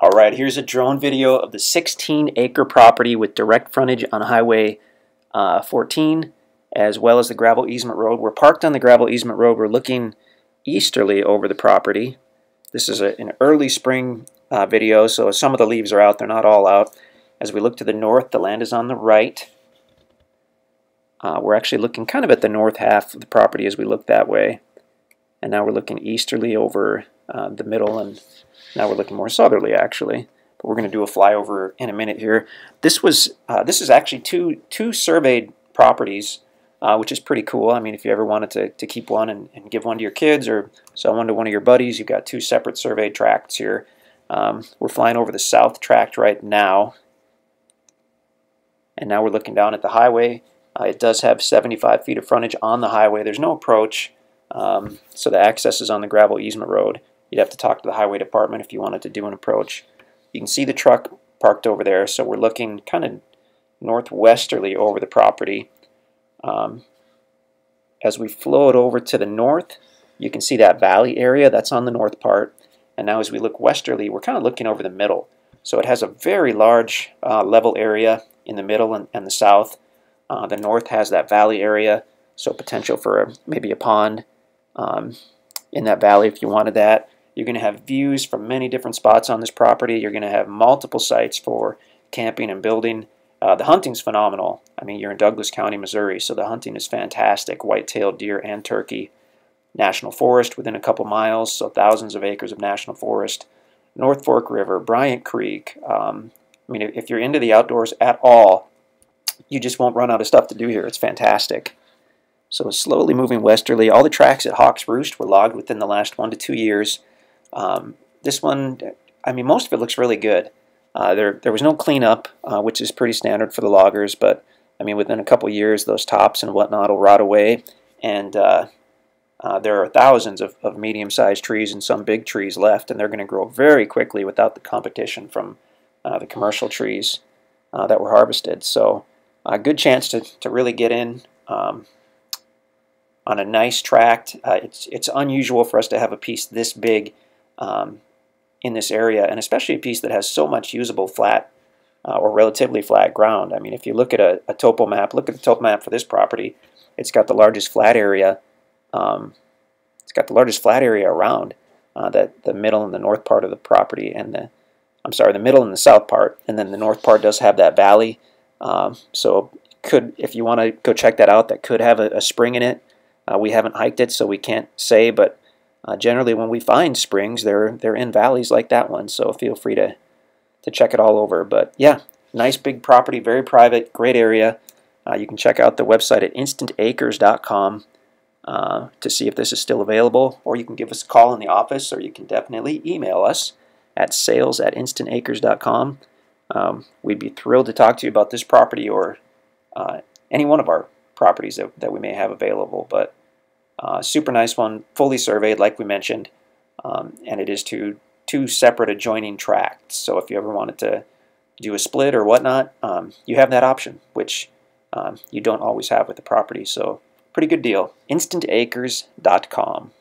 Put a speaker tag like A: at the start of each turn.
A: Alright, here's a drone video of the 16-acre property with direct frontage on Highway 14, as well as the gravel easement road. We're parked on the gravel easement road. We're looking easterly over the property. This is an early spring video, so some of the leaves are out. They're not all out. As we look to the north, the land is on the right. We're actually looking kind of at the north half of the property as we look that way. And now we're looking easterly over the middle, and now we're looking more southerly actually. But we're going to do a flyover in a minute here. This is actually two surveyed properties, which is pretty cool. I mean, if you ever wanted to keep one and give one to your kids or sell one to one of your buddies, you've got two separate surveyed tracts here. We're flying over the south tract right now, and now we're looking down at the highway. It does have 75 feet of frontage on the highway. There's no approach, so the access is on the gravel easement road. You'd have to talk to the highway department if you wanted to do an approach. You can see the truck parked over there, so we're looking kind of northwesterly over the property. As we float over to the north, you can see that valley area. That's on the north part. And now as we look westerly, we're kind of looking over the middle. So it has a very large level area in the middle and the south. The north has that valley area, so potential for maybe a pond in that valley if you wanted that. You're going to have views from many different spots on this property. You're going to have multiple sites for camping and building. The hunting's phenomenal. I mean, you're in Douglas County, Missouri, so the hunting is fantastic. White-tailed deer and turkey. National forest within a couple miles, so thousands of acres of national forest. North Fork River, Bryant Creek. I mean, if you're into the outdoors at all, you just won't run out of stuff to do here. It's fantastic. So slowly moving westerly. All the tracks at Hawks Roost were logged within the last 1 to 2 years. This one, I mean, most of it looks really good. There was no cleanup, which is pretty standard for the loggers, but I mean, within a couple years, those tops and whatnot will rot away, and there are thousands of medium-sized trees and some big trees left, and they're going to grow very quickly without the competition from the commercial trees that were harvested. So a good chance to really get in on a nice tract. It's unusual for us to have a piece this big in this area, and especially a piece that has so much usable flat or relatively flat ground. I mean, if you look at a topo map, look at the topo map for this property. It's got the largest flat area. It's got the largest flat area around the middle and the north part of the property, and the middle and the south part, and then the north part does have that valley. So if you want to go check that out, that could have a spring in it. We haven't hiked it, so we can't say, but generally when we find springs, they're in valleys like that one, so feel free to check it all over. But yeah, nice big property, very private, great area. You can check out the website at InstantAcres.com to see if this is still available, or you can give us a call in the office, or you can definitely email us at sales@InstantAcres.com. We'd be thrilled to talk to you about this property or any one of our properties that we may have available. But super nice one, fully surveyed like we mentioned, and it is two separate adjoining tracts. So if you ever wanted to do a split or whatnot, you have that option, which you don't always have with the property. So pretty good deal. InstantAcres.com.